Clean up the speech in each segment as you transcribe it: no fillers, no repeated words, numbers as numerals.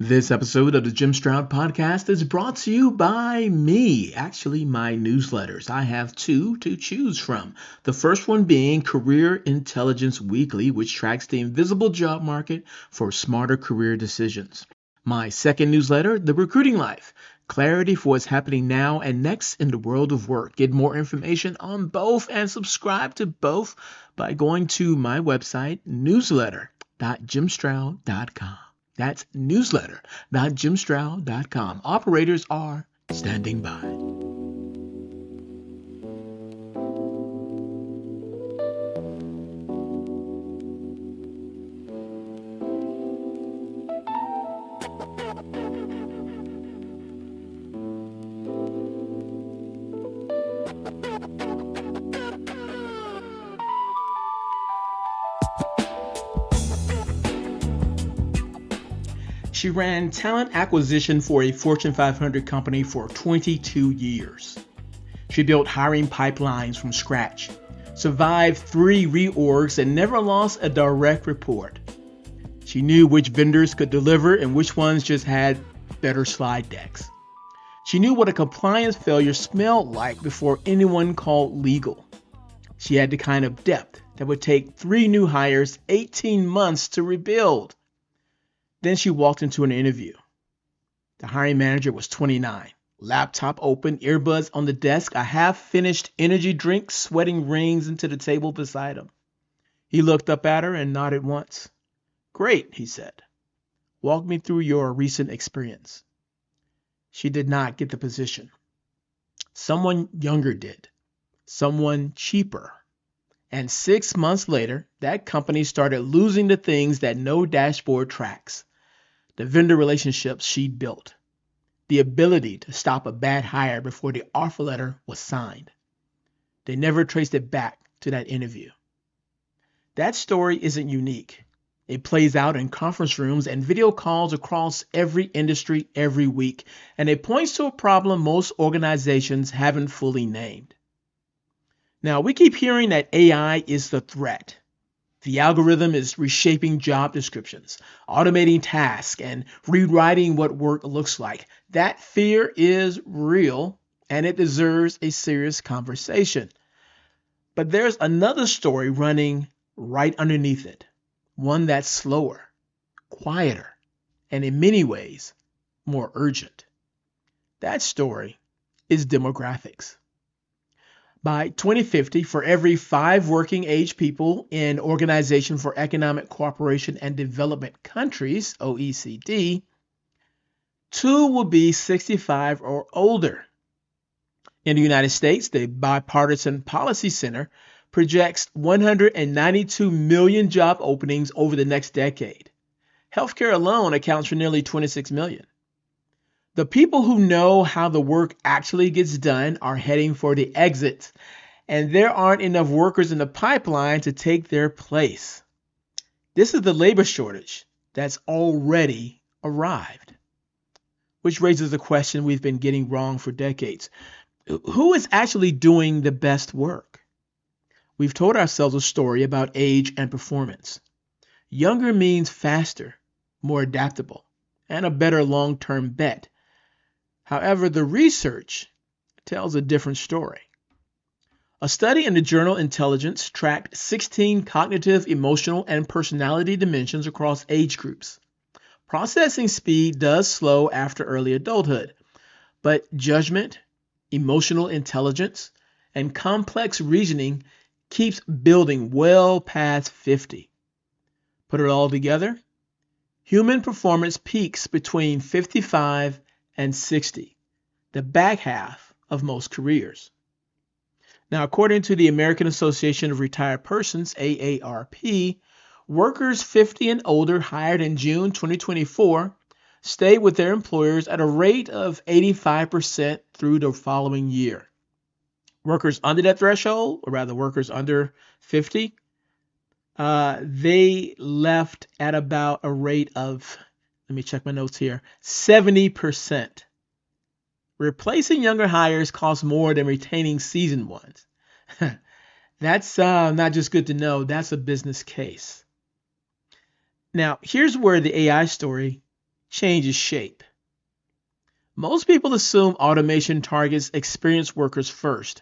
This episode of the Jim Stroud Podcast is brought to you by me, actually, my newsletters. I have two to choose from. The first one being Career Intelligence Weekly, which tracks the invisible job market for smarter career decisions. My second newsletter, The Recruiting Life, clarity for what's happening now and next in the world of work. Get more information on both and subscribe to both by going to my website, newsletter.jimstroud.com. That's newsletter.jimstroud.com. Operators are standing by. She ran talent acquisition for a Fortune 500 company for 22 years. She built hiring pipelines from scratch, survived 3 reorgs, and never lost a direct report. She knew which vendors could deliver and which ones just had better slide decks. She knew what a compliance failure smelled like before anyone called legal. She had the kind of depth that would take 3 new hires 18 months to rebuild. Then she walked into an interview. The hiring manager was 29, laptop open, earbuds on the desk, a half-finished energy drink sweating rings into the table beside him. He looked up at her and nodded once. "Great," he said. "Walk me through your recent experience." She did not get the position. Someone younger did. Someone cheaper. And 6 months later, that company started losing the things that no dashboard tracks. The vendor relationships she'd built, the ability to stop a bad hire before the offer letter was signed. They never traced it back to that interview. That story isn't unique. It plays out in conference rooms and video calls across every industry every week, and it points to a problem most organizations haven't fully named. Now, we keep hearing that AI is the threat. The algorithm is reshaping job descriptions, automating tasks, and rewriting what work looks like. That fear is real, and it deserves a serious conversation. But there's another story running right underneath it, one that's slower, quieter, and in many ways, more urgent. That story is demographics. By 2050, for every 5 working age people in Organization for Economic Cooperation and Development countries, OECD, 2 will be 65 or older. In the United States, the Bipartisan Policy Center projects 192 million job openings over the next decade. Healthcare alone accounts for nearly 26 million. The people who know how the work actually gets done are heading for the exits, and there aren't enough workers in the pipeline to take their place. This is the labor shortage that's already arrived, which raises a question we've been getting wrong for decades. Who is actually doing the best work? We've told ourselves a story about age and performance. Younger means faster, more adaptable, and a better long-term bet. However, the research tells a different story. A study in the journal Intelligence tracked 16 cognitive, emotional, and personality dimensions across age groups. Processing speed does slow after early adulthood, but judgment, emotional intelligence, and complex reasoning keeps building well past 50. Put it all together, human performance peaks between 55 and 60, the back half of most careers. Now, according to the American Association of Retired Persons, AARP, workers 50 and older hired in June 2024 stayed with their employers at a rate of 85% through the following year. Workers under that threshold, or rather workers under 50, they left at about a rate of, let me check my notes here, 70%. Replacing younger hires costs more than retaining seasoned ones. That's not just good to know, that's a business case. Now, here's where the AI story changes shape. Most people assume automation targets experienced workers first,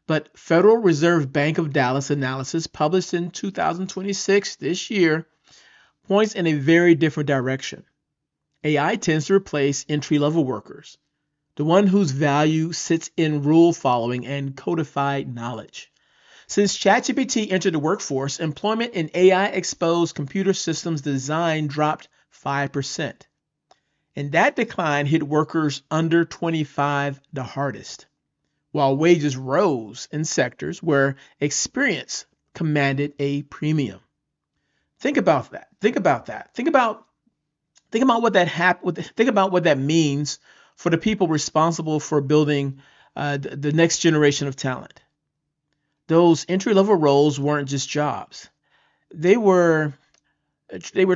but Federal Reserve Bank of Dallas analysis published in 2026, this year, points in a very different direction. AI tends to replace entry-level workers, the one whose value sits in rule following and codified knowledge. Since ChatGPT entered the workforce, employment in AI-exposed computer systems design dropped 5%. And that decline hit workers under 25 the hardest, while wages rose in sectors where experience commanded a premium. Think about that. Think about that. Think about what think about what that means for the people responsible for building the next generation of talent. Those entry-level roles weren't just jobs. They were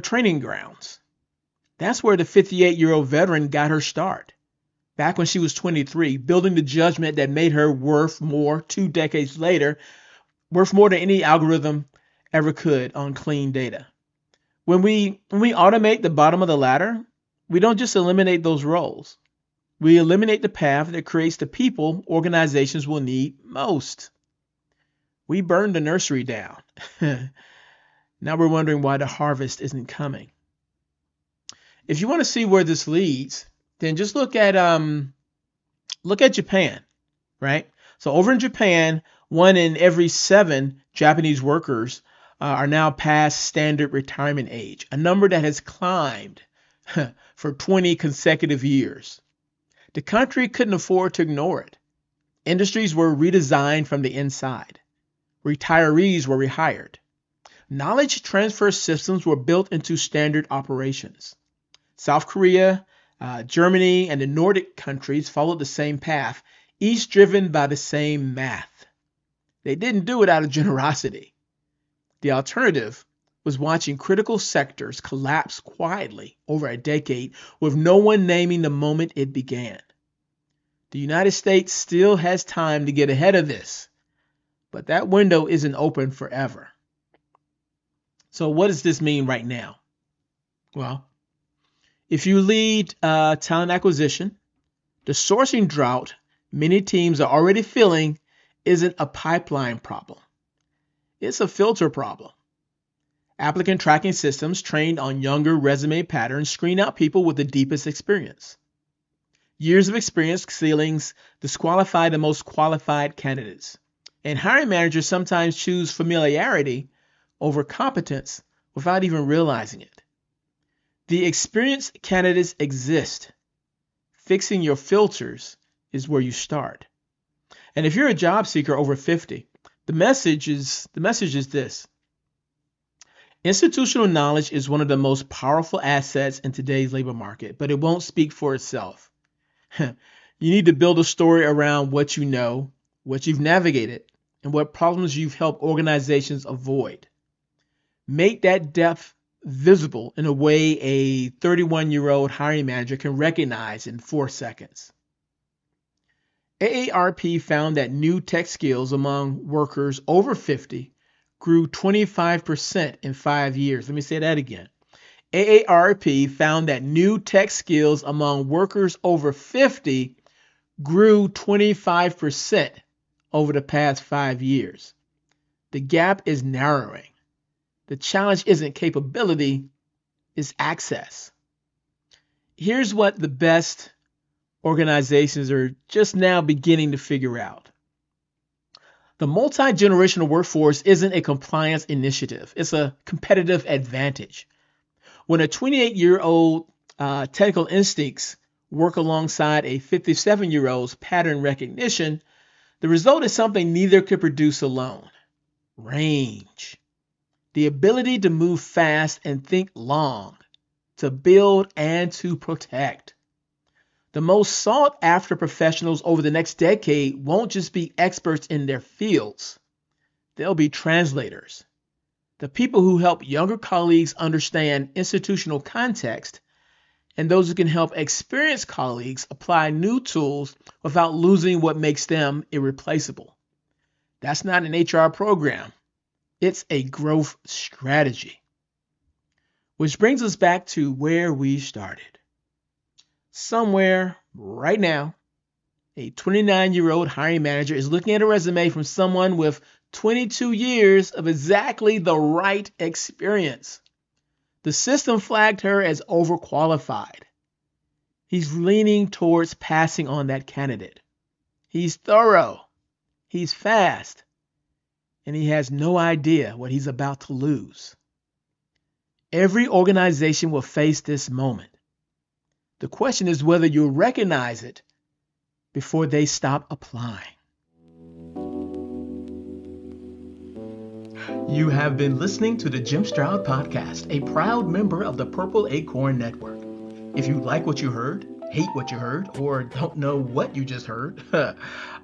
training grounds. That's where the 58-year-old veteran got her start, back when she was 23, building the judgment that made her worth more 2 decades later, worth more than any algorithm ever could on clean data. When we automate the bottom of the ladder, we don't just eliminate those roles. We eliminate the path that creates the people organizations will need most. We burned the nursery down. Now we're wondering why the harvest isn't coming. If you want to see where this leads, then just look at Japan, right? So over in Japan, 1 in every 7 Japanese workers are now past standard retirement age, a number that has climbed for 20 consecutive years. The country couldn't afford to ignore it. Industries were redesigned from the inside. Retirees were rehired. Knowledge transfer systems were built into standard operations. South Korea, Germany, and the Nordic countries followed the same path, each driven by the same math. They didn't do it out of generosity. The alternative was watching critical sectors collapse quietly over a decade with no one naming the moment it began. The United States still has time to get ahead of this, but that window isn't open forever. So what does this mean right now? Well, if you lead talent acquisition, the sourcing drought many teams are already feeling isn't a pipeline problem. It's a filter problem. Applicant tracking systems trained on younger resume patterns screen out people with the deepest experience. Years of experience ceilings disqualify the most qualified candidates. And hiring managers sometimes choose familiarity over competence without even realizing it. The experienced candidates exist. Fixing your filters is where you start. And if you're a job seeker over 50, the message is this. Institutional knowledge is one of the most powerful assets in today's labor market, but it won't speak for itself. You need to build a story around what you know, what you've navigated, and what problems you've helped organizations avoid. Make that depth visible in a way a 31-year-old hiring manager can recognize in 4 seconds. AARP found that new tech skills among workers over 50 grew 25% in 5 years. Let me say that again. AARP found that new tech skills among workers over 50 grew 25% over the past 5 years. The gap is narrowing. The challenge isn't capability, it's access. Here's what the best organizations are just now beginning to figure out. The multi-generational workforce isn't a compliance initiative. It's a competitive advantage. When a 28-year-old technical instincts work alongside a 57-year-old's pattern recognition, the result is something neither could produce alone. Range. The ability to move fast and think long, to build and to protect. The most sought after professionals over the next decade won't just be experts in their fields. They'll be translators. The people who help younger colleagues understand institutional context, and those who can help experienced colleagues apply new tools without losing what makes them irreplaceable. That's not an HR program. It's a growth strategy. Which brings us back to where we started. somewhere right now, a 29-year-old hiring manager is looking at a resume from someone with 22 years of exactly the right experience. The system flagged her as overqualified. He's leaning towards passing on that candidate. He's thorough, he's fast, and he has no idea what he's about to lose. Every organization will face this moment. The question is whether you'll recognize it before they stop applying. You have been listening to the Jim Stroud Podcast, a proud member of the Purple Acorn Network. If you like what you heard, hate what you heard, or don't know what you just heard,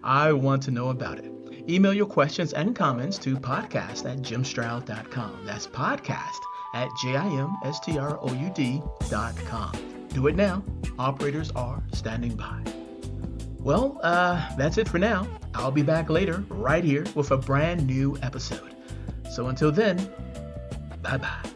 I want to know about it. Email your questions and comments to podcast@jimstroud.com. That's podcast@jimstroud.com. Do it now. Operators are standing by. Well, that's it for now. I'll be back later, right here, with a brand new episode. So until then, bye-bye.